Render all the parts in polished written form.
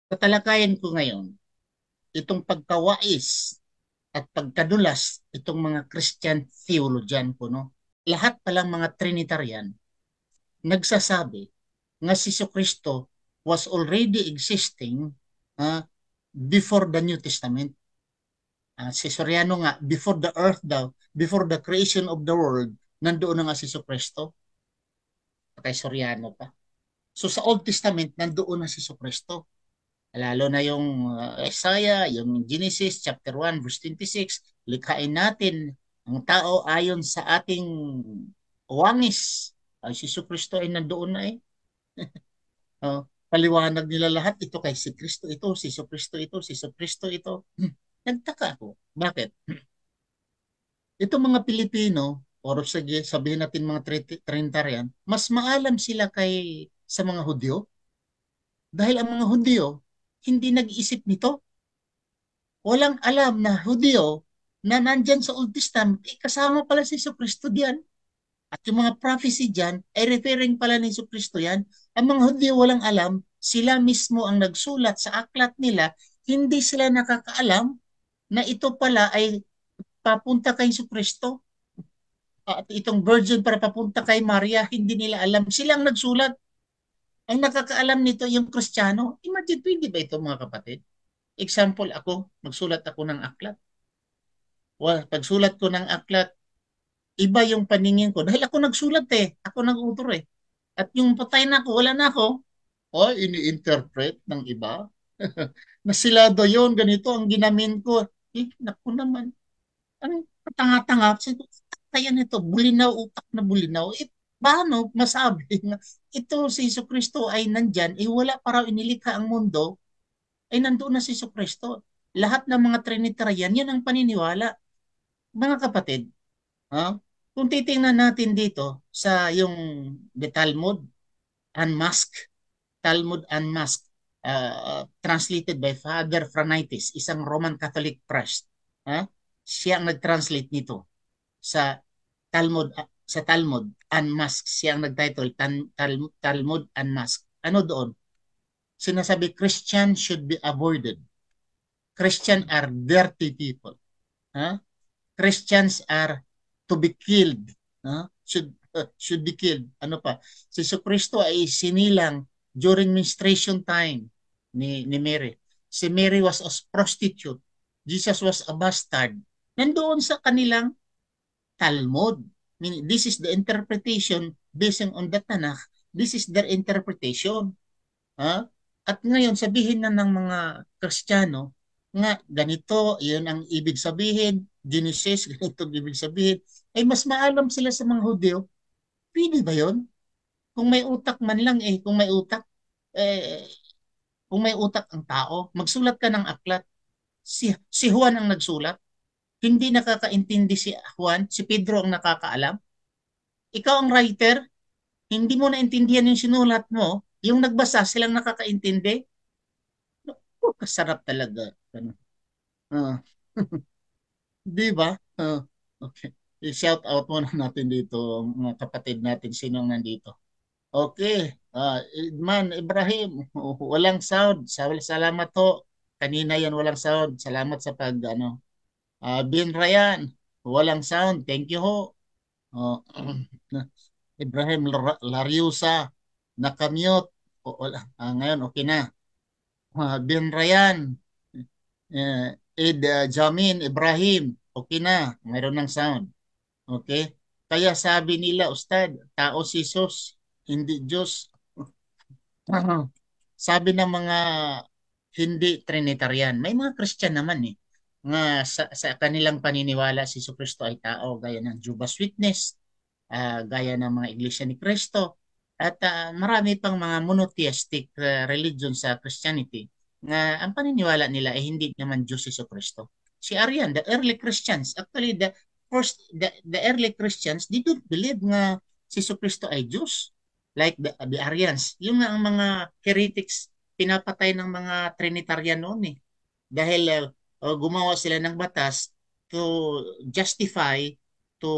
Tatalakayin ko ngayon itong pagkawais at pagkadulas itong mga Christian theologian po, no? Lahat palang mga Trinitarian nagsasabi nga si Kristo was already existing uh, before the New Testament. Si Soriano nga, before the earth daw, before the creation of the world, nandoon na nga si Kristo. Kay Soriano pa. So sa Old Testament, nandoon na si Kristo. Lalo na yung Isaiah, yung Genesis chapter 1 verse 26, likhain natin ang tao ayon sa ating wangis. Ay si Kristo ay nandoon na eh. Paliwanag nila lahat ito kay si Kristo ito, si Kristo ito, si Kristo ito. Nagtaka ako. Bakit? Itong mga Pilipino, or sige, sabihin natin mga Trinitarian, mas maalam sila sa mga Hudyo dahil ang mga Hudyo hindi nag-isip nito. Walang alam na Hudyo na nandyan sa Old Testament, kasama pala si Kristo diyan. At yung mga prophecy diyan ay referring pala ni Kristo yan. Ang mga Hudyo walang alam, sila mismo ang nagsulat sa aklat nila, hindi sila nakakaalam na ito pala ay papunta kay Kristo. At itong virgin para papunta kay Maria, hindi nila alam. Silang nagsulat. Ang nakakaalam nito yung Kristiyano. Imagine, pwede ba ito mga kapatid? Example ako, magsulat ako ng aklat. Well, pagsulat ko ng aklat, iba yung paningin ko. Dahil ako nagsulat eh. Ako nag-author eh. At yung patay na ako, wala na ako. O, ini-interpret ng iba. Nasilado yon ganito ang ginamin ko. Naku naman. Ang tanga-tanga. Kaya nito, bulinaw, utak na bulinaw. Paano masabi na ito si Kristo ay nandyan, wala pa raw inilikha ang mundo, ay nandoon na si Kristo. Lahat ng mga Trinitarian, yan ang paniniwala. Mga kapatid, ha? Kung titingnan natin dito sa yung the Talmud, Unmasked, Talmud Unmasked, translated by Father Phranitis, isang Roman Catholic priest. Ha? Siya ang nag-translate nito sa Talmud Unmasked. Siya ang nag-title Talmud Unmasked. Ano doon? Sinasabi Christian should be avoided. Christian are dirty people. Huh? Christians are to be killed. Huh? Should be killed. Ano pa? Si Kristo ay sinilang during menstruation time ni Mary. Si Mary was a prostitute. Jesus was a bastard. Nandoon sa kanilang Talmud. Meaning, this is the interpretation based on the Tanakh. This is their interpretation. Ha? At ngayon, sabihin na ng mga Kristiyano, nga ganito, yun ang ibig sabihin, Genesis, ganito ang ibig sabihin, ay mas maalam sila sa mga Hudyo. Pwede ba yun? Kung may utak man lang kung may utak, eh, kung may utak ang tao, magsulat ka ng aklat. Si Juan ang nagsulat. Hindi nakakaintindi si Juan, si Pedro ang nakakaalam. Ikaw ang writer, hindi mo naintindihan yung sinulat mo, yung nagbasa silang nakakaintindi. Kasarap talaga. Uh, di ba? Okay. I-shout out muna natin dito mga kapatid natin sinong nandito. Okay. Man, Ibrahim, walang sound. Salamat ho. Kanina yan walang sound. Salamat sa pag ano. Bin Ryan, walang sound. Thank you ho. Uh, Ibrahim Lariusa, nakamute. Ngayon, okay na. Bin Ryan, Ed Jamin Ibrahim, okay na. Mayroon ng sound. Okay? Kaya sabi nila, Ustad, tao si Jesus, hindi Diyos. Sabi ng mga hindi Trinitarian, may mga Christian naman nga sa kanilang paniniwala si Kristo ay tao gaya ng Jehovah's Witness, gaya ng mga Iglesia ni Cristo, at marami pang mga monotheistic religion sa Christianity nga ang paniniwala nila ay hindi naman Diyos si Kristo. Si Arian, the early Christians, actually the early Christians they don't believe nga si Kristo ay Diyos like the Arians. Yung nga ang mga heretics pinapatay ng mga Trinitarian noon dahil gumawa sila ng batas to justify to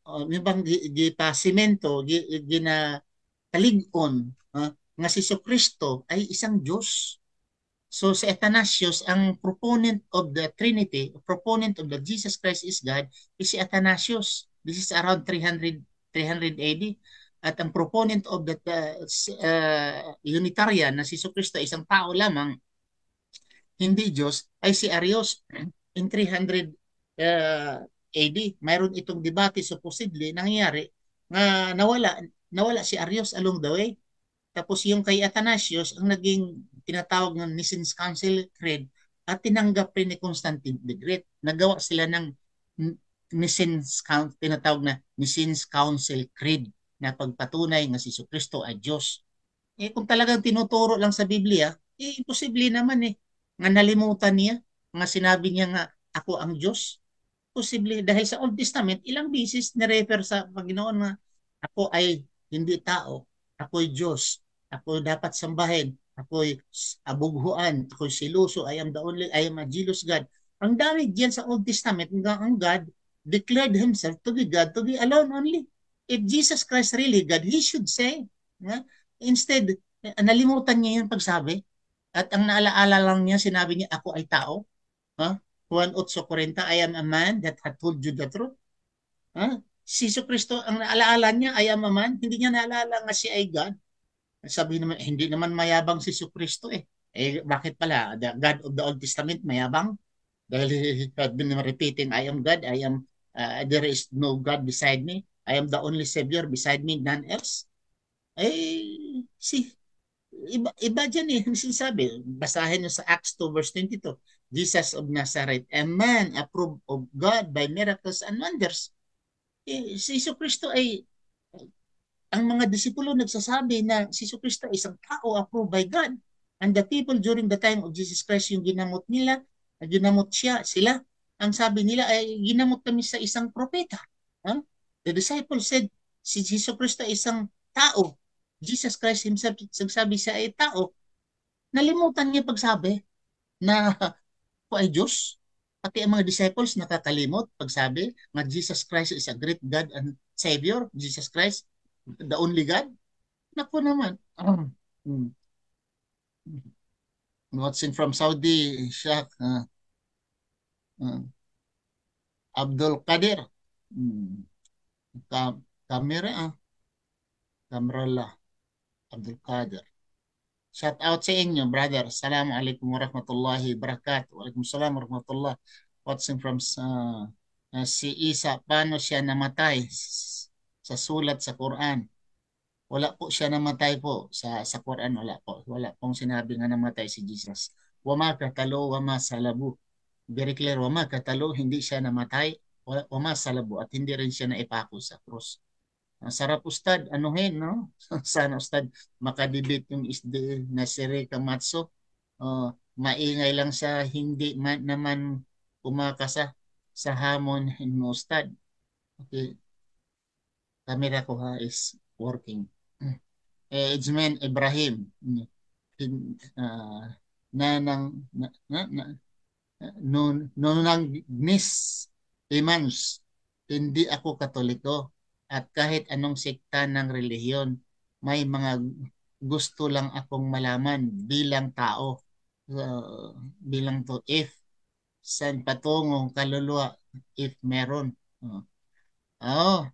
yung bang gipasimento gina kalig-on nga si Kristo ay isang Diyos. So si Athanasius, ang proponent of the Trinity, proponent of the Jesus Christ is God, is si Athanasius. This is around 300 AD. At ang proponent of the Unitarian na si Kristo isang tao lamang, hindi Diyos, ay si Arius in 300 AD. Mayroon itong debate supposedly nangyayari nga nawala si Arius along the way. Tapos yung kay Athanasius ang naging tinatawag ng Nicene Council Creed at tinanggap rin ni Constantine the Great. Nagawa sila ng Nicene Council, tinatawag na Nicene Council Creed na pagpatunay nga si Kristo ay Diyos. Eh kung talagang tinuturo lang sa Biblia, eh imposible naman eh. Nga nalimutan niya, nga sinabi niya nga ako ang Diyos. Posible dahil sa Old Testament, ilang beses na-refer sa Panginoon na ako ay hindi tao, ako'y Diyos, ako dapat sambahin, ako'y abughuan, ako'y siluso, I am a jealous God. Ang dami diyan sa Old Testament hanggang ang God declared himself to be God, to be alone only. If Jesus Christ really God, he should say. Yeah? Instead, nalimutan niya yung pagsabi at ang naalaala lang niya, sinabi niya, ako ay tao. Huh? Juan 8:40, I am a man that had told you the truth. Huh? Si Kristo, ang naalaala niya, I am a man. Hindi niya naalala nga siya ay God. Sabi naman, hindi naman mayabang si Kristo eh. Eh, bakit pala? The God of the Old Testament, mayabang? Dahil he had been repeating, I am God, there is no God beside me. I am the only Savior beside me, none else. Eh, iba dyan eh, sinasabi. Basahin nyo sa Acts 2 verse 22. Jesus of Nazareth, a man approved of God by miracles and wonders. Eh, si Kristo ay, ang mga disipulo nagsasabi na si Kristo ay isang tao approved by God. And the people during the time of Jesus Christ, yung ginamot nila, ginamot sila. Ang sabi nila ay ginamot kami sa isang propeta. Huh? The disciples said, si Jesus Kristo ay isang tao. Jesus Christ himself, sabi siya ay tao. Nalimutan niya pagsabi na ako ay Diyos. Pati ang mga disciples nakakalimot pagsabi na Jesus Christ is a great God and Savior. Jesus Christ, the only God. Naku naman. Watching from Saudi, Shah, Abdul Qadir. Kamera, Kamrallah, Abdul Qadir. Shout out sa inyo, brother. Assalamualaikum warahmatullahi wabarakatuh. Waalaikumsalam warahmatullahi. Watching from si Isa, paano siya namatay sa sulat sa Quran? Wala po siya namatay po sa Quran, wala po. Wala pong sinabi nga namatay si Jesus. Wama katalo, wama salabu. Very clear, wama katalo, hindi siya namatay, wama salabu, at hindi rin siya naipako sa krus. Ang sarap ustad, anuhin, no? Sana ustad makadibit yung isde na si Rika Matso. Maingay lang sa hindi naman umakasa sa hamon mo ustad. Okay. Camera ko ha is working. Ejmen Ibrahim. Nanang nunang nis imans. Hindi ako Katoliko. At kahit anong sekta ng relihiyon, may mga gusto lang akong malaman bilang tao. Bilang to, if saan patungong kaluluwa, if meron.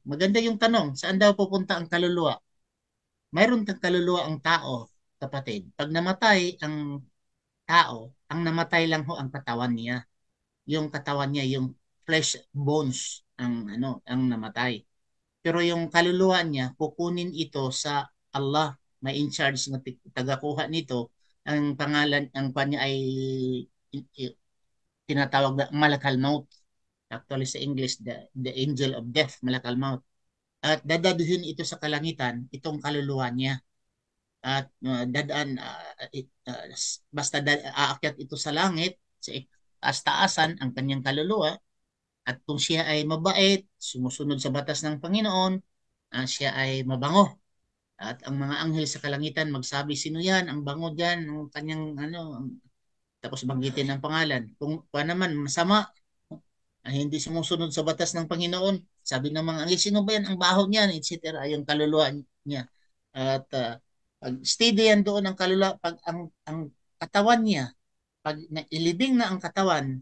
Maganda yung tanong. Saan daw pupunta ang kaluluwa? Mayroon kang kaluluwa ang tao, kapatid. Pag namatay ang tao, ang namatay lang ho ang katawan niya. Yung katawan niya, yung flesh bones ang namatay. Pero yung kaluluwa niya, kukunin ito sa Allah, may in charge na tagakuha nito. Ang pangalan, ang kanya ay tinatawag na Malakal Maut. Actually sa English, the angel of death, Malakal Maut. At dadadhin ito sa kalangitan, itong kaluluwa niya. At basta aakyat ito sa langit, sa taas-taasan ang kanyang kaluluwa. At kung siya ay mabait, sumusunod sa batas ng Panginoon, siya ay mabango. At ang mga anghel sa kalangitan magsabi, sino yan? Ang bango dyan, ang kanyang tapos banggitin ng pangalan. Kung naman masama, hindi sumusunod sa batas ng Panginoon, sabi ng mga anghel, sino ba yan? Ang baho niyan, etc. Yung kaluluwa niya. At Pag steady yan doon ang kalula, pag ang katawan niya, pag ilibing na ang katawan,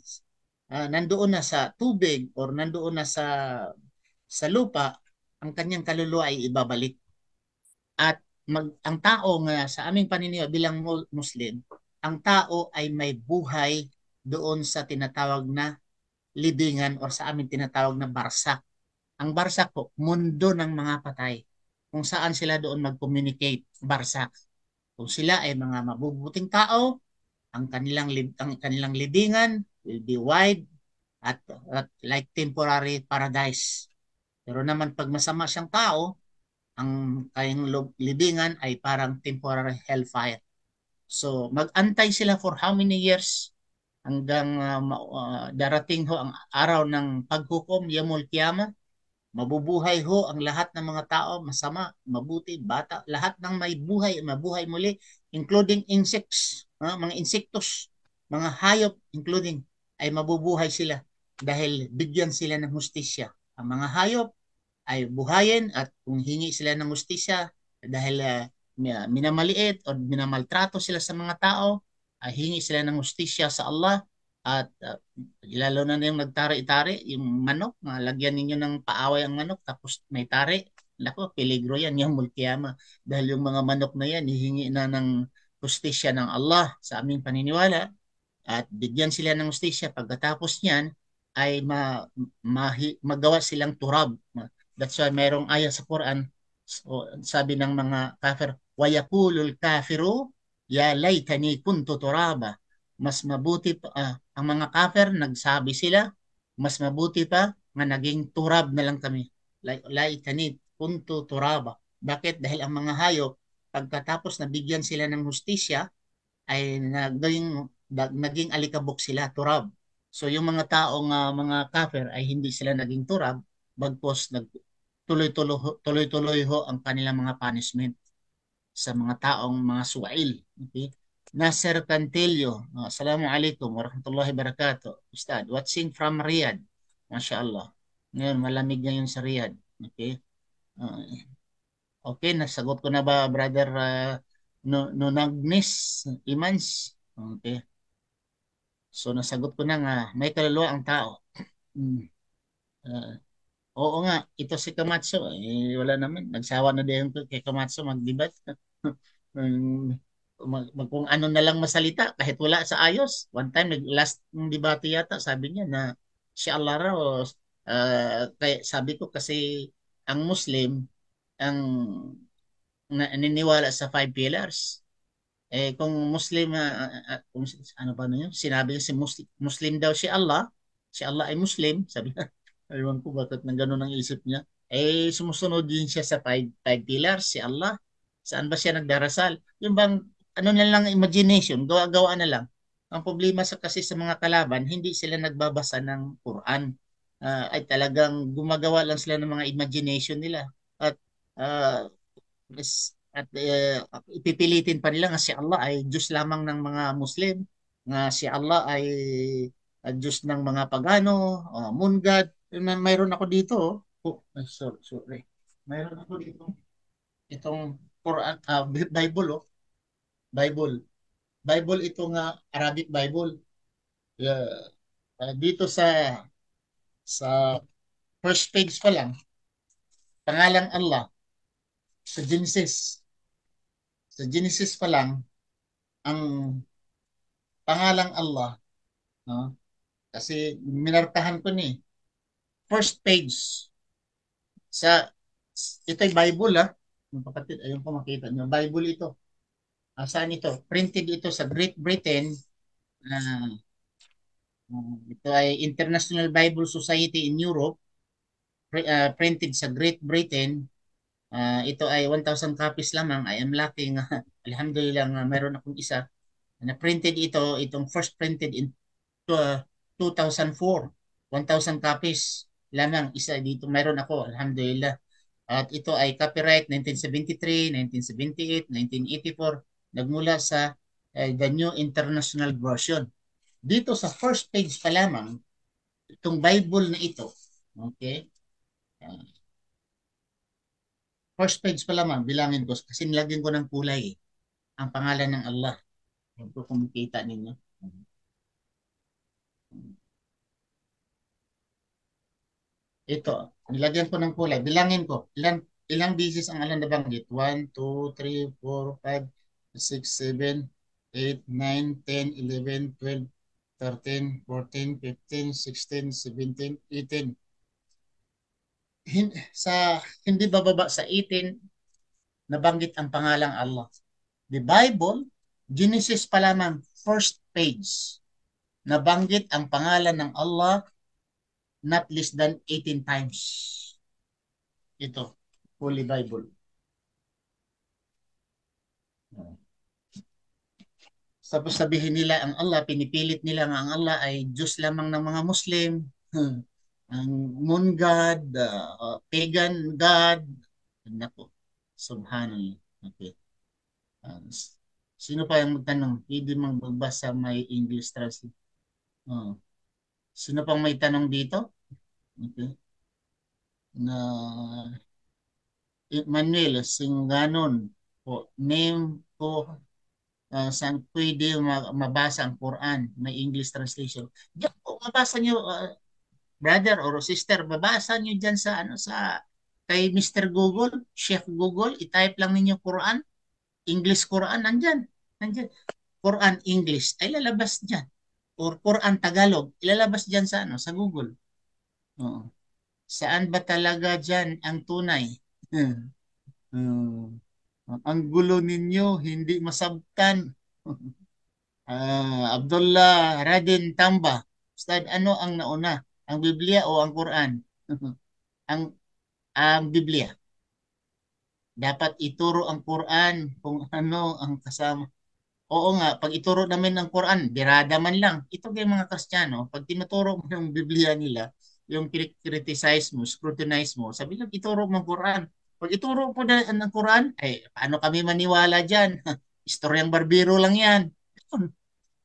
nandoon na sa tubig or nandoon na sa lupa, ang kanyang kaluluwa ay ibabalik. At ang tao nga sa aming paniniwala bilang Muslim, ang tao ay may buhay doon sa tinatawag na libingan o sa amin tinatawag na barsak. Ang barsak po, mundo ng mga patay. Kung saan sila doon mag-communicate, barsak. Kung sila ay mga mabubuting tao, ang kanilang libingan will be wide at like temporary paradise. Pero naman pag masama siyang tao, ang kanyang libingan ay parang temporary hellfire. So mag-antay sila for how many years hanggang darating ho ang araw ng paghukom, Yamul Kiyama. Mabubuhay ho ang lahat ng mga tao, masama, mabuti, bata, lahat ng may buhay, mabuhay muli, including insects, mga insektos, mga hayop, including, ay mabubuhay sila dahil bigyan sila ng hustisya. Ang mga hayop ay buhayin at kung hingi sila ng hustisya dahil minamaliit o minamaltrato sila sa mga tao, ay hingi sila ng hustisya sa Allah at lalo na yung nagtari-tari, yung manok, lagyan ninyo ng paaway ang manok tapos may tari. Lako, peligro yan, yung mulkiyama. Dahil yung mga manok na yan, hihingi na ng hustisya ng Allah sa aming paniniwala at bigyan sila ng hustisya. Pagkatapos niyan, ay magawa silang turab. That's why mayroong ayat sa Quran, so, sabi ng mga kafir, wayakulul kafiru, ya laytani kuntu turaba. Mas mabuti pa, ang mga kafir, nagsabi sila, mas mabuti pa nga naging turab na lang kami. Laytani kuntu turaba. Bakit? Dahil ang mga hayop, pagkatapos nabigyan sila ng hustisya, ay naging alikabok sila, turab. So yung mga taong mga kafir ay hindi sila naging turab, bagpos tuloy-tuloy ho ang kanilang mga punishment sa mga taong mga suwail. Okay? Nasser Cantillo, Assalamualaikum warahmatullahi wabarakatuh. Ustad, watching from Riyadh. Masya Allah. Ngayon, malamig ngayon sa Riyadh. Okay? Uh, okay, nasagot ko na ba, brother Nunagnis Imans? Okay. So, nasagot ko na nga, may kaluluwa ang tao. Hmm. Uh, Oo nga, ito si Camacho, wala naman. Nagsawa na din kay Camacho mag-debate. Kung ano na lang masalita, kahit wala sa ayos. One time, last ng debate yata, sabi niya na si Allah raw, kaya sabi ko kasi ang Muslim, ang naniniwala sa five pillars. Kung Muslim, kung, ano ba na yun? Sinabi niya si Muslim daw si Allah ay Muslim, sabi niya. Aywan ko bakit nang gano'n ang isip niya. Sumusunod din siya sa five pillars, si Allah. Saan ba siya nagdarasal? Yung bang, ano na lang, imagination, gawa-gawa na lang. Ang problema kasi sa mga kalaban, hindi sila nagbabasa ng Quran. Ay talagang gumagawa lang sila ng mga imagination nila. At uh, ipipilitin pa nila nga si Allah ay Diyos lamang ng mga Muslim, nga si Allah ay Diyos ng mga pagano, moon god. Mayroon ako dito, sorry. Mayroon ako dito itong Quran, Bible, Bible. Bible ito nga Arabic Bible. Dito sa first page pa lang, pangalang Allah sa Genesis. Sa Genesis pa lang ang pangalang Allah, no? Kasi minarkahan ko ni first page sa ito'y Bible, mga kapatid, ayun ko makita nyo, Bible ito. Saan ito? Printed ito sa Great Britain. uh, Ito ay International Bible Society in Europe, printed sa Great Britain. Ito ay 1,000 copies lamang. I am lucky nga alhamdulillah nga mayroon akong isa na printed itong first printed in 2004. 1,000 copies lamang isa dito mayroon ako, alhamdulillah. At ito ay copyright 1973, 1978, 1984, nagmula sa the New International Version. Dito sa first page pa lamang, itong Bible na ito, okay? First page pa lamang, bilangin ko kasi nilagyan ko ng kulay ang pangalan ng Allah. Yan po kung makita ninyo. Ito, nilagyan ko ng kulay. Bilangin ko, ilang beses ang Allah nabanggit? 1, 2, 3, 4, 5, 6, 7, 8, 9, 10, 11, 12, 13, 14, 15, 16, 17, 18. Sa hindi bababa sa 18, nabanggit ang pangalang Allah. The Bible, Genesis pa lamang, first page, nabanggit ang pangalan ng Allah not less than 18 times. Ito, Holy Bible. Tapos sabihin nila ang Allah, pinipilit nila nga ang Allah ay Diyos lamang ng mga Muslim, ang moon god, pagan god. Nako, subhanallah. Okay. Sino pa yung magtanong? Pwede mang magbasa may English translation. Oh. Sino pang may tanong dito? Okay. Na Manuel Singanon po, name po saan pwede mabasa ang Quran, may English translation. Diyan po, mabasa nyo, brother or sister, mabasa nyo dyan sa, kay Mr. Google, Chef Google, i-type lang ninyo Quran, English Quran, nandyan, nandyan. Quran English, ay lalabas dyan. Or Quran Tagalog, ilalabas dyan sa, sa Google. Oo. Saan ba talaga dyan ang tunay? Ang gulo ninyo, hindi masabtan. Abdullah Radin Tamba. Ustad, ano ang nauna? Ang Biblia o ang Quran? ang Biblia. Dapat ituro ang Quran kung ano ang kasama. Oo nga, pag ituro namin ng Quran, birada man lang. Ito kay mga Kristiyano, pag tinuturo mo ng Biblia nila, yung criticize mo, scrutinize mo, sabi lang, ituro mo ang Quran. Pag ituro po na ng Quran, ay, paano kami maniwala dyan? Istoryang barbero lang yan.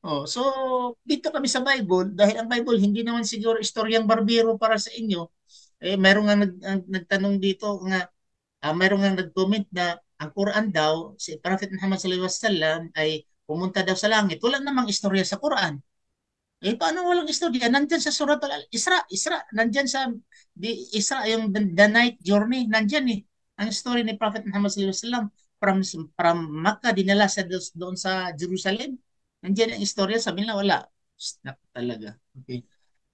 Oh, so, dito kami sa Bible, dahil ang Bible, hindi naman siguro istoryang barbero para sa inyo. Eh, mayroong nga nagtanong dito nga, mayroong nga nag-comment na ang Quran daw, si Prophet Muhammad sallallahu alaihi wasallam ay pumunta daw sa langit. Wala namang istorya sa Quran. Eh, paano walang istorya? Nandyan sa Surat al-Isra. Isra, nandyan sa Isra, yung the night journey, nandyan eh. Ang story ni Prophet Muhammad sallallahu alaihi wasallam from Makkah, dinala sa doon sa Jerusalem. Nandyan ang istorya, sabi nila, wala. Snap talaga. Okay.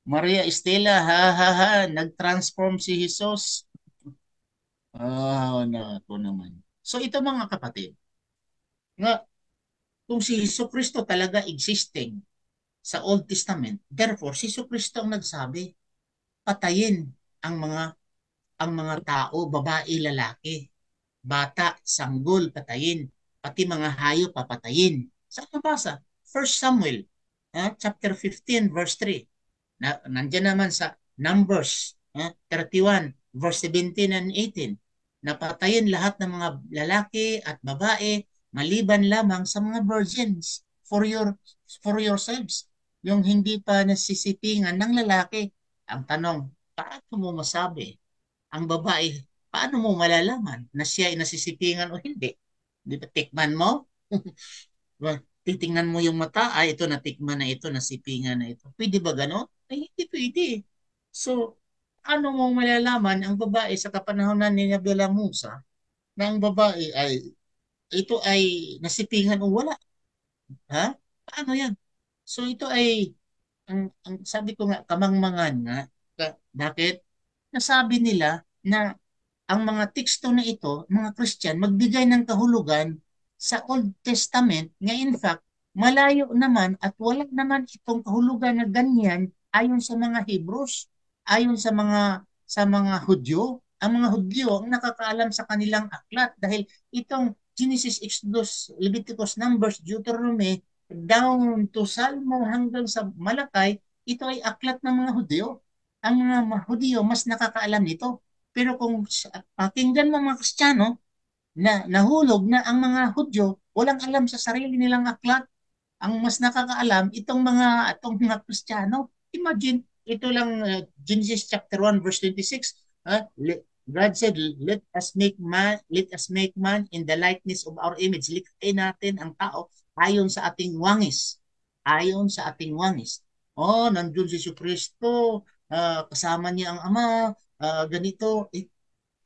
Maria Estela, ha ha ha, nag-transform si Jesus. Nako naman. So ito mga kapatid, nga kung si Hesus Kristo talaga existing sa Old Testament, therefore si Hesus Kristo ang nagsabi, patayin ang mga tao, babae, lalaki, bata, sanggol, patayin, pati mga hayop papatayin. Saan nabasa? First Samuel, chapter 15, verse 3. Nandiyan naman sa Numbers 31, verse 17 and 18. Napatayin lahat ng mga lalaki at babae maliban lamang sa mga virgins for yourselves. Yung hindi pa nasisipingan ng lalaki. Ang tanong, paano mo masabi? Ang babae, paano mo malalaman na siya ay nasisipingan o hindi? Di ba tikman mo? Titingnan mo yung mata, ito natikman na ito, nasipingan na ito. Pwede ba gano'n? Ay, hindi pwede. So, ano mo malalaman ang babae sa kapanahonan ni Nabila Musa na ang babae ay ito ay nasipingan o wala? Ha? Paano yan? So, ito ay ang sabi ko nga, kamangmangan nga. Bakit? Nasabi nila na ang mga teksto na ito, mga Christian, magbigay ng kahulugan sa Old Testament nga in fact, malayo naman at wala naman itong kahulugan na ganyan ayon sa mga Hebrews, ayon sa mga Hudyo. Ang mga Hudyo ang nakakaalam sa kanilang aklat dahil itong Genesis, Exodus, Leviticus, Numbers, Deuteronomy, down to Salmo hanggang sa Malakay, ito ay aklat ng mga Hudyo. Ang mga Hudyo mas nakakaalam nito. Pero kung pakinggan mo mga Kristiyano, na nahulog na ang mga Hudyo, walang alam sa sarili nilang aklat. Ang mas nakakaalam, itong mga Kristiyano. Imagine, ito lang Genesis chapter 1 verse 26. God said, let us make man in the likeness of our image. Likhain natin ang tao ayon sa ating wangis. Ayon sa ating wangis. Oh, nandun si Kristo, kasama niya ang Ama, ganito.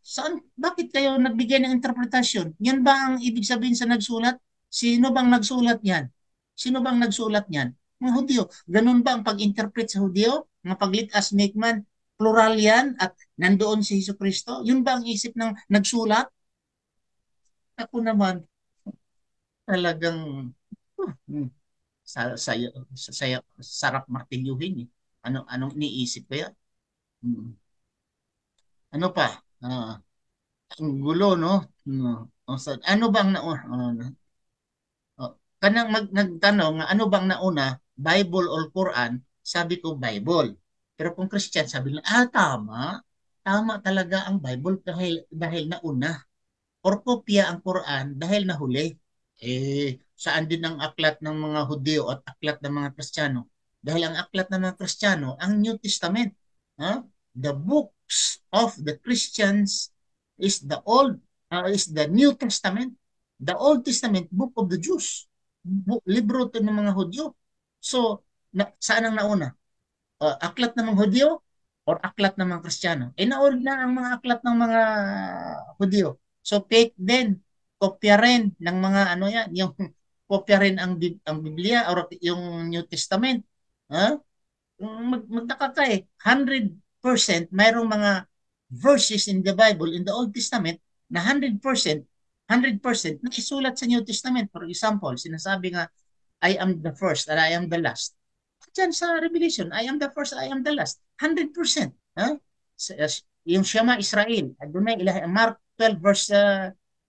Saan, bakit kayo nagbigay ng interpretasyon? Yan ba ang ibig sabihin sa nagsulat? Sino bang nagsulat yan? Sino bang nagsulat yan? Mga Hudyo. Ganun ba ang pag-interpret sa Hudyo? Mga pag-let us make man, plural yan at nandoon si Hesus Kristo? Yun ba ang isip ng nagsulat? Ako naman, talagang hmm, sa, sarap martilyuhin eh. Anong iniisip ko yan? Hmm. Ano pa? Ang gulo, no? No. Ano bang kanang nagtanong nga ano bang nauna, Bible or Quran? Sabi ko Bible. Pero kung Christian, sabi nila, tama. Tama talaga ang Bible dahil nauna. Or kopya ang Quran dahil nahuli. Saan din ang aklat ng mga Hudyo at aklat ng mga Kristiyano? Dahil ang aklat ng mga Kristiyano, ang New Testament. Huh? The books of the Christians is the New Testament. The Old Testament, book of the Jews. Libro to ng mga Hudyo. So, saan ang nauna? Aklat ng mga Hudyo or aklat ng mga Kristiyano? Nauna ang mga aklat ng mga Hudyo. So, fake din. Kopya rin ng mga ano yan, yung kopya rin ang Biblia or yung New Testament. Ha? Magtaka ka 100% mayroong mga verses in the Bible, in the Old Testament, na 100% na isulat sa New Testament. For example, sinasabi nga, I am the first and I am the last. Diyan sa Revelation, I am the first, I am the last. 100%. Huh? Yung Shema Israel, Adonai ilahi, Mark 12 verse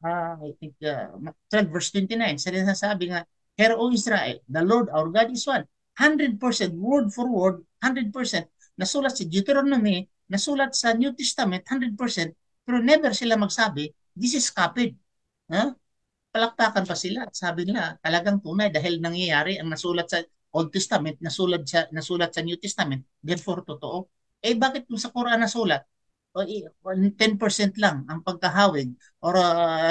I think 12 verse 29, sinasabi nga, Hear, O Israel, the Lord our God is one. 100% word for word, 100% nasulat sa Deuteronomy, nasulat sa New Testament, 100%, pero never sila magsabi, this is copied. Huh? Palakpakan pa sila at sabi nila, talagang tunay dahil nangyayari ang nasulat sa Old Testament, nasulat sa New Testament, therefore totoo. Bakit kung sa Quran nasulat, 10% lang ang pagkahawig or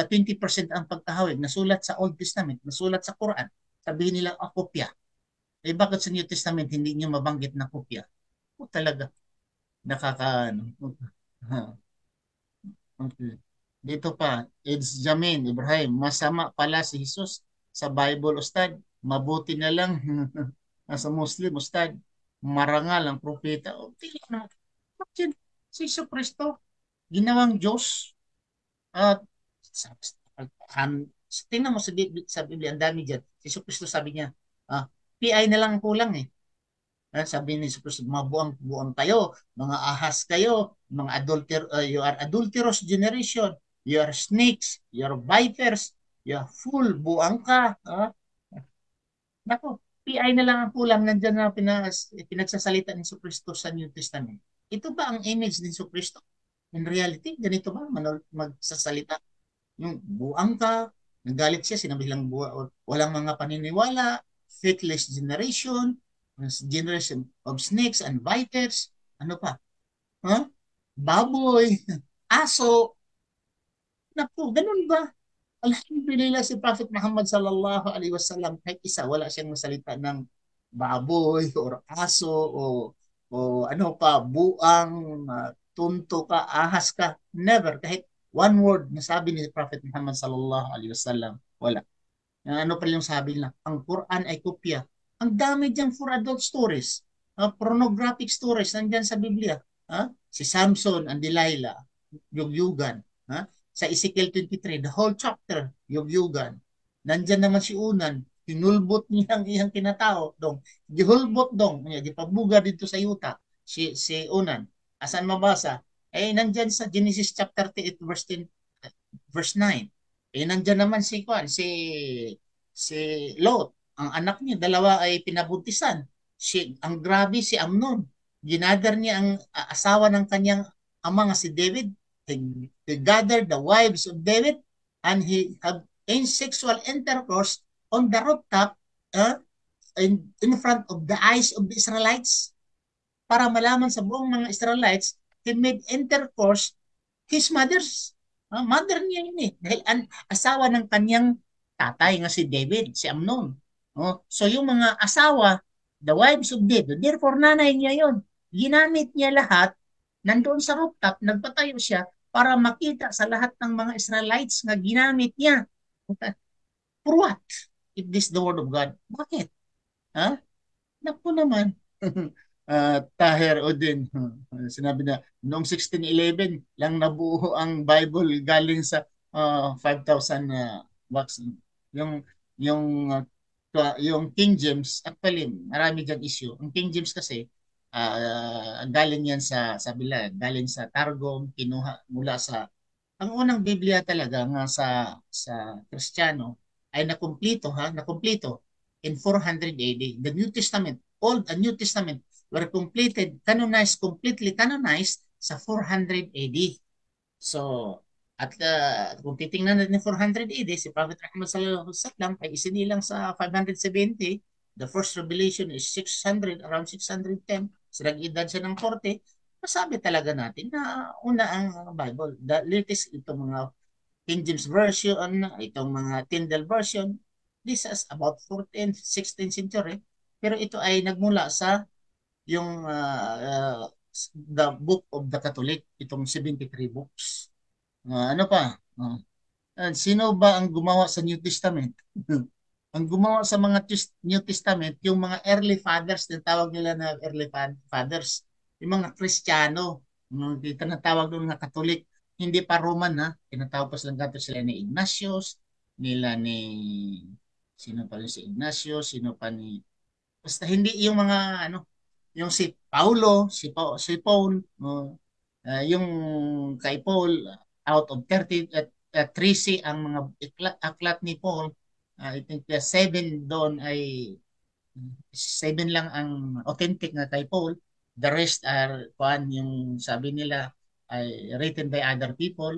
20% ang pagkahawig nasulat sa Old Testament, nasulat sa Quran, sabihin nila kopya. Bakit sa New Testament hindi niyo mabanggit na kopya? Talaga, nakakaano. Okay. Dito pa, Eds Jamin, Ibrahim, masama pala si Jesus sa Bible, Ustad. Mabuti na lang nasa Muslim, Ustad. Marangal ang propeta. Tingnan na. Si Iso Kristo, ginawang Diyos. At tingnan mo sa Biblia, ang dami dyan. Si Iso Kristo sabi niya, PI na lang kulang eh. Sabi ni Jesus, mga buang kayo, mga ahas kayo, mga you are adulterous generation, you are snakes, you are vipers, you are fool, buang ka. Nako, PI na lang ang kulang, nandyan na pinagsasalita ni Jesus Cristo sa New Testament. Ito ba ang image ni Jesus Cristo? In reality, ganito ba magsasalita? Yung buang ka, nagalit siya, sinabi lang walang mga paniniwala, faithless generation of snakes and vipers. Ano pa? Baboy, aso. Naku, ganun ba? Alhamdulillah si Prophet Muhammad sallallahu alaihi wasallam kahit isa wala siyang masalita ng baboy or aso o ano pa buang tunto ka ahas ka never kahit one word na sabi ni Prophet Muhammad sallallahu alaihi wasallam wala. Ano pa yung sabi nila? Ang Quran ay kopya. Ang dami dyan for adult stories. Pornographic stories nandyan sa Biblia. Si Samson and Delilah, yugyugan. Sa Ezekiel 23, the whole chapter, yugyugan. Nandyan naman si Unan, hinulbot niya ang iyang kinatao. Dong. Gihulbot dong. Gipabuga dito sa yuta. Si Unan. Asan mabasa? Nandyan sa Genesis chapter 38 verse 9. Nandyan naman si Lot. Ang anak niya, dalawa ay pinabuntisan. Ang grabe si Amnon. Ginadar niya ang asawa ng kanyang ama nga si David. He gathered the wives of David and he had sexual intercourse on the rooftop in front of the eyes of the Israelites. Para malaman sa buong mga Israelites, he made intercourse His mother niya yun eh. Dahil asawa ng kanyang tatay nga si David, si Amnon. Oh, so yung mga asawa, the wives of David, therefore nanay niya yon. Ginamit niya lahat, nandoon sa rooftop, nagpatayo siya para makita sa lahat ng mga Israelites nga ginamit niya. For what? If this the word of God. Bakit? Ha? Naku naman. Taher Odin, sinabi na, noong 1611 lang nabuo ang Bible galing sa 5,000 bucks. Yung, yung, yung King James, actually, marami dyan issue. Ang King James kasi, galing yan sa, sabi nila, galing sa Targum, kinuha mula sa, ang unang Biblia talaga nga sa Kristiyano ay nakumpleto nakumpleto in 400 AD. The New Testament, Old and New Testament were completely canonized sa 400 AD. So, at kung titingnan natin 400 AD, si Prophet Muhammad sallallahu alaihi wasallam ay isinilang sa 570. The first revelation is 600, around 610. So, nag-edad siya ng 40. Masabi talaga natin na una ang Bible. The latest, itong mga King James Version, itong mga Tyndale Version, this is about 14th, 16th century. Pero ito ay nagmula sa yung the Book of the Catholic, itong 73 books. Ano pa? Sino ba ang gumawa sa New Testament? Ang gumawa sa mga New Testament, yung mga early fathers, tinatawag nila na early fathers, yung mga Kristiyano, tinatawag doon nga Katolik, hindi pa Roman ha, tinatawag pa silang gato sila ni Ignatius, nila ni, sino pa rin si Ignatius, sino pa ni, basta hindi yung mga ano, yung si Paulo, si Paul, no? Yung kay Paul, out of 30, 13 ang mga aklat ni Paul, I think 7 doon ay 7 lang ang authentic na kay Paul. The rest are yung sabi nila ay written by other people.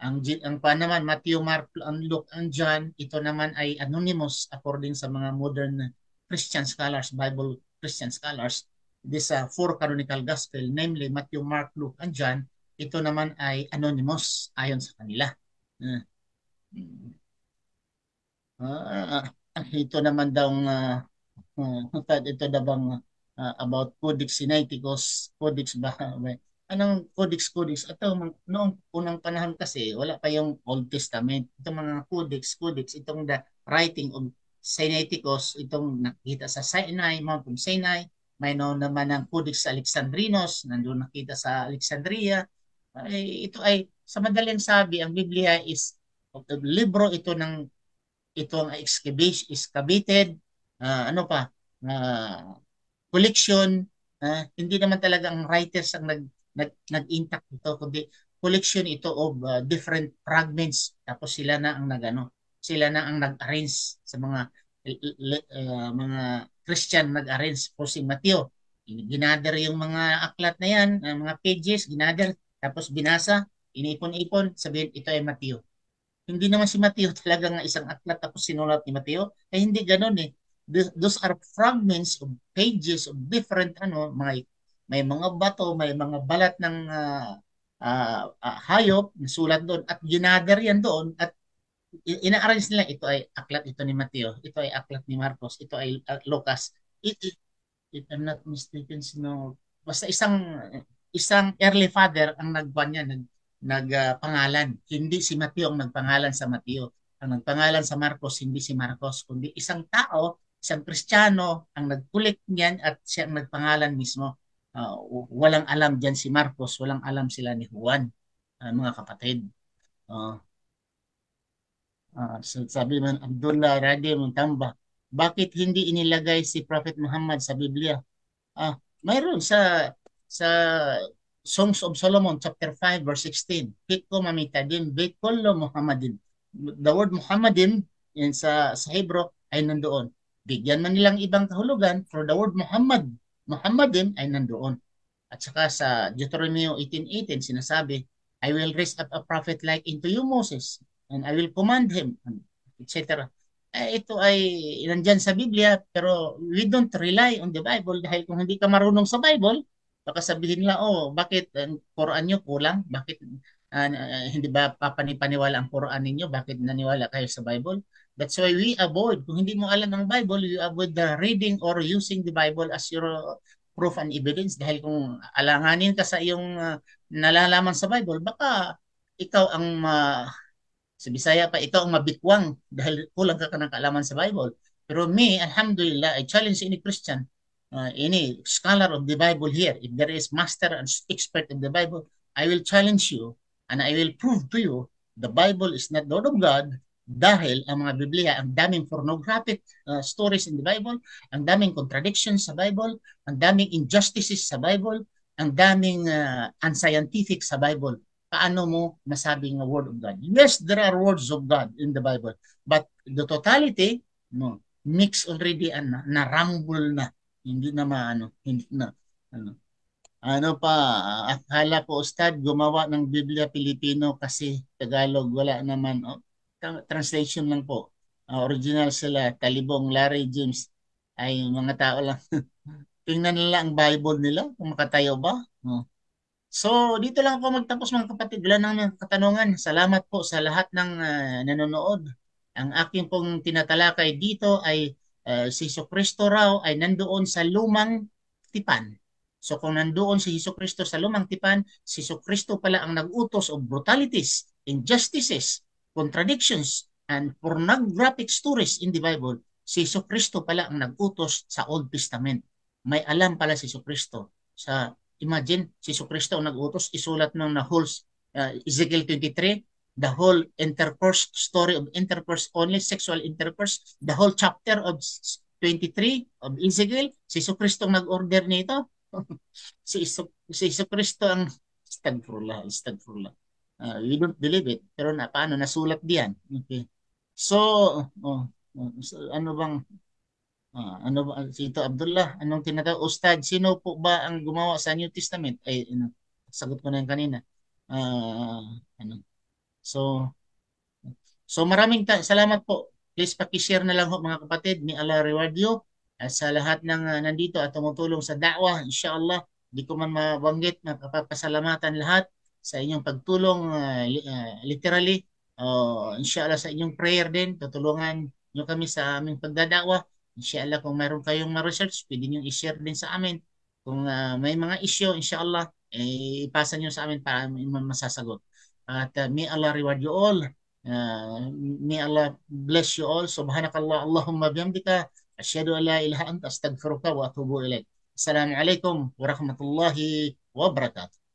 Ang naman Matthew, Mark, Luke, and John, ito naman ay anonymous according sa mga modern Christian scholars, Bible Christian scholars. This four canonical gospel, namely Matthew, Mark, Luke, and John, ito naman ay anonymous ayon sa kanila. Uh, ito naman daw ito na bang about Codex Sinaiticus, Codex ba? Anong Codex? Ito, noong unang panahon kasi, wala pa yung Old Testament. Itong mga Codex, itong the writing of Sinaiticus, itong nakita sa Sinai, Mount of Sinai, may noon naman ang Codex Alexandrinos, nandun nakita sa Alexandria. Ito ay, sa madaling sabi, ang Biblia is libro ito ang excavated, ano pa, collection, hindi naman talaga ang writers ang nag-intact ito, kundi collection ito of different fragments. Tapos sila na ang nag-arrange sa mga Christian nag-arrange po si Mateo. Ginather yung mga aklat na yan, mga pages, ginather, tapos binasa, inipon-ipon, sabihin ito ay Mateo. Hindi naman si Mateo talagang isang aklat tapos sinulat ni Mateo. Hindi ganoon eh. Those are fragments of pages of different may mga bato, may mga balat ng hayop na sulat doon at ginather yan doon at ina-arrange nila ito ay aklat ito ni Mateo, ito ay aklat ni Marcos, ito ay Lucas. If I'm not mistaken, basta isang early father ang nagban niya, nagpangalan. Hindi si Mateo ang nagpangalan sa Mateo. Ang nagpangalan sa Marcos, hindi si Marcos, kundi isang tao, isang Kristiyano ang nag-collect niyan at siya ang nagpangalan mismo. Walang alam diyan si Marcos, walang alam sila ni Juan, mga kapatid. Sabi man Abdullah Radi Muntamba, bakit hindi inilagay si Prophet Muhammad sa Biblia? Mayroon sa Songs of Solomon chapter 5 verse 16. Kitko mamitadin betkollo Muhammadin. The word Muhammadin yan sa Hebrew ay nandoon. Bigyan man nilang ibang kahulugan for the word Muhammadin ay nandoon. At saka sa Deuteronomy 18:18 sinasabi, I will raise up a prophet like into you Moses and I will command him, etc. Ito ay nandyan sa Biblia pero we don't rely on the Bible dahil kung hindi ka marunong sa Bible, baka sabihin nila, bakit ang Quran nyo kulang? Bakit Hindi ba papanipaniwala ang Quran ninyo? Bakit naniwala kayo sa Bible? That's why we avoid, kung hindi mo alam ang Bible, you avoid the reading or using the Bible as your proof and evidence. Dahil kung alanganin ka sa iyong nalalaman sa Bible, baka ikaw ang sa Bisaya pa, ikaw ang mabikwang dahil kulang ka ng kaalaman sa Bible. Pero me, alhamdulillah, I challenge any Christian, any scholar of the Bible here, if there is master and expert in the Bible, I will challenge you and I will prove to you the Bible is not the word of God dahil ang mga Biblia, ang daming pornographic stories in the Bible, ang daming contradictions sa Bible, ang daming injustices sa Bible, ang daming unscientific sa Bible. Paano mo masabing a word of God? Yes, there are words of God in the Bible, but the totality, no, mix already na-rumble na. Hindi na maano, hindi na ano. Ano pa, akala ko Ustad gumawa ng Biblia Pilipino kasi Tagalog wala naman. Oh, translation lang po. Original sila, Talibong, Larry, James ay mga tao lang. Tingnan nila ang Bible nila kung makatayo ba. Oh. So, dito lang ako magtapos mga kapatid. Wala nang mga katanungan. Salamat po sa lahat ng nanonood. Ang aking pong tinatalakay dito ay si Jesucristo raw ay nandoon sa lumang tipan. So kung nandoon si Jesucristo sa lumang tipan, si Jesucristo pala ang nag-utos of brutalities, injustices, contradictions, and pornographic stories in the Bible. Si Jesucristo pala ang nag-utos sa Old Testament. May alam pala si Jesucristo sa imagine, si Jesucristo ang nag-utos, isulat ng na whole Ezekiel 23, the whole intercourse, story of intercourse only, sexual intercourse, the whole chapter of 23 of Ezekiel, si Jesucristo ang nag-order nito. Si Jesucristo ang astagfirullah. We don't believe it. Pero paano? Nasulat diyan. Okay. So, ano bang ano ba si Tito Abdullah, anong tinatawag Ustad, sino po ba ang gumawa sa New Testament? Ay, sagot ko na yan kanina. Uh, ano. So, maraming salamat po. Please paki-share na lang ho mga kapatid. May Allah reward you. At sa lahat ng nandito at tumutulong sa da'wah, inshallah, di ko man mabanggit, mapapasalamatan lahat sa inyong pagtulong literally. Inshallah sa inyong prayer din, tutulungan nyo kami sa aming pagdada'wah. Inshallah kung mayroon kayong ma-research, pwede nyo i-share din sa amin. Kung may mga issue, inshallah, ipasa nyo sa amin para masasagot. At may Allah reward you all. May Allah bless you all. Subhanakallah, Allahumma bihamdika. Asyhadu an la ilaha anta astaghfiruka wa atubu ilaik. Assalamualaikum warahmatullahi wabarakatuh.